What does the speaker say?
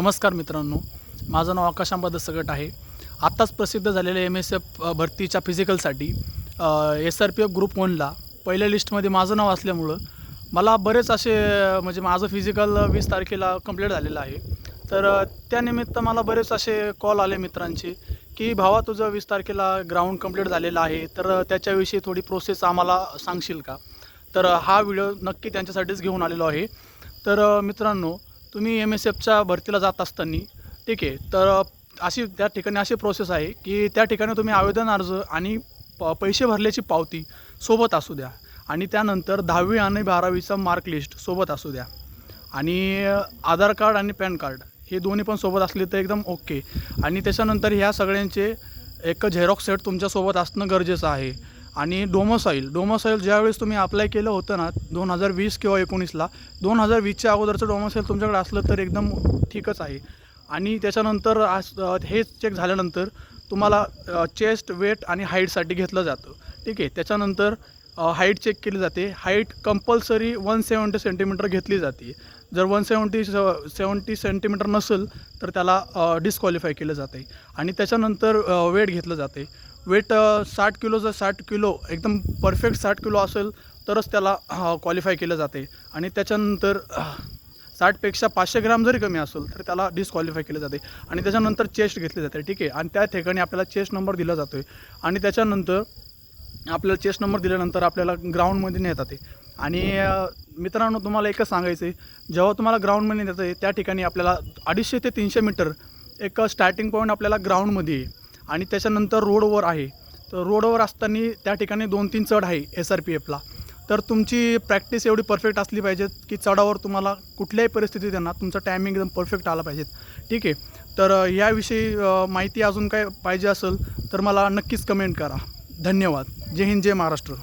नमस्कार मित्रांनो, माझं नाव आकाश अंबा दसगट आहे. आत्ताच प्रसिद्ध झालेल्या MSF भरतीच्या फिजिकलसाठी SRPF ग्रुप 1ला पहिल्या लिस्टमध्ये माझं नाव असल्यामुळं मला बरेच असे म्हणजे माझं फिजिकल 20 तारखेला कंप्लीट झालेलं आहे. तर त्यानिमित्त मला बरेच असे कॉल आले मित्रांचे की भावा तुझं 20 तारखेला ग्राउंड कंप्लीट झालेलं आहे, तर त्याच्याविषयी थोडी प्रोसेस आम्हाला सांगशील का? तर हा व्हिडिओ नक्की त्यांच्यासाठीच घेऊन आलेलो आहे. तर मित्रांनो, तुम्ही MSFच्या भरतीला जात असताना ठीक आहे, तर त्या ठिकाणी अशी प्रोसेस आहे की त्या ठिकाणी तुम्ही आवेदन अर्ज आणि पैसे भरल्याची पावती सोबत असू द्या आणि त्यानंतर 10वी आणि 12वीचा मार्क लिस्ट सोबत असू द्या आणि आधार कार्ड आणि पॅन कार्ड हे दोन्ही पण सोबत असले तर एकदम ओके. आणि त्याच्यानंतर ह्या सगळ्यांचे एक झेरॉक्स सेट तुमच्यासोबत असणं गरजेचं आहे. आणि डोमोसाईल ज्यावेळेस तुम्ही अप्लाय केलं होतं ना 2020 किंवा 19ला, 2020च्या अगोदरचं डोमोसाईल तुमच्याकडे असलं तर एकदम ठीकच आहे. आणि त्याच्यानंतर हे चेक झाल्यानंतर तुम्हाला चेस्ट, वेट आणि हाईटसाठी घेतलं जातं. ठीक आहे. त्याच्यानंतर हाईट चेक केली जाते. हाईट कंपल्सरी 170 सेंटीमीटर घेतली जाते. जर 170 सेंटीमीटर नसेल तर त्याला डिस्क्वालिफाय केलं जाते. आणि त्याच्यानंतर वेट घेतलं जाते. वेट 60 किलो, जर 60 किलो एकदम परफेक्ट 60 किलो असेल तरच त्याला क्वालिफाय केलं जाते. आणि त्याच्यानंतर 60पेक्षा 500 ग्रॅम जरी कमी असेल तर त्याला डिस्क्वालिफाय केलं जाते. आणि त्याच्यानंतर चेस्ट घेतली जाते. ठीक आहे. आणि त्या ठिकाणी आपल्याला चेस्ट नंबर दिला जातो आहे. आणि त्याच्यानंतर आपल्याला चेस्ट नंबर दिल्यानंतर आपल्याला ग्राउंडमध्ये नेतात आहे. आणि मित्रांनो, तुम्हाला एकच सांगायचं आहे, जेव्हा तुम्हाला ग्राउंडमध्ये नेतं आहे त्या ठिकाणी आपल्याला 250 ते 300 मीटर एक स्टार्टिंग पॉईंट आपल्याला ग्राउंडमध्ये आहे. आणि त्याच्यानंतर रोडवर आहे. तर रोडवर असताना त्या ठिकाणी 2-3 चढ आहे SRPFला. तर तुमची प्रॅक्टिस एवढी परफेक्ट असली पाहिजे की चढावर तुम्हाला कुठल्याही परिस्थितीत त्यांना तुमचा टायमिंग एकदम परफेक्ट आला पाहिजेत. ठीक आहे. तर याविषयी माहिती अजून काय पाहिजे असेल तर मला नक्कीच कमेंट करा. धन्यवाद. जय हिंद, जय महाराष्ट्र.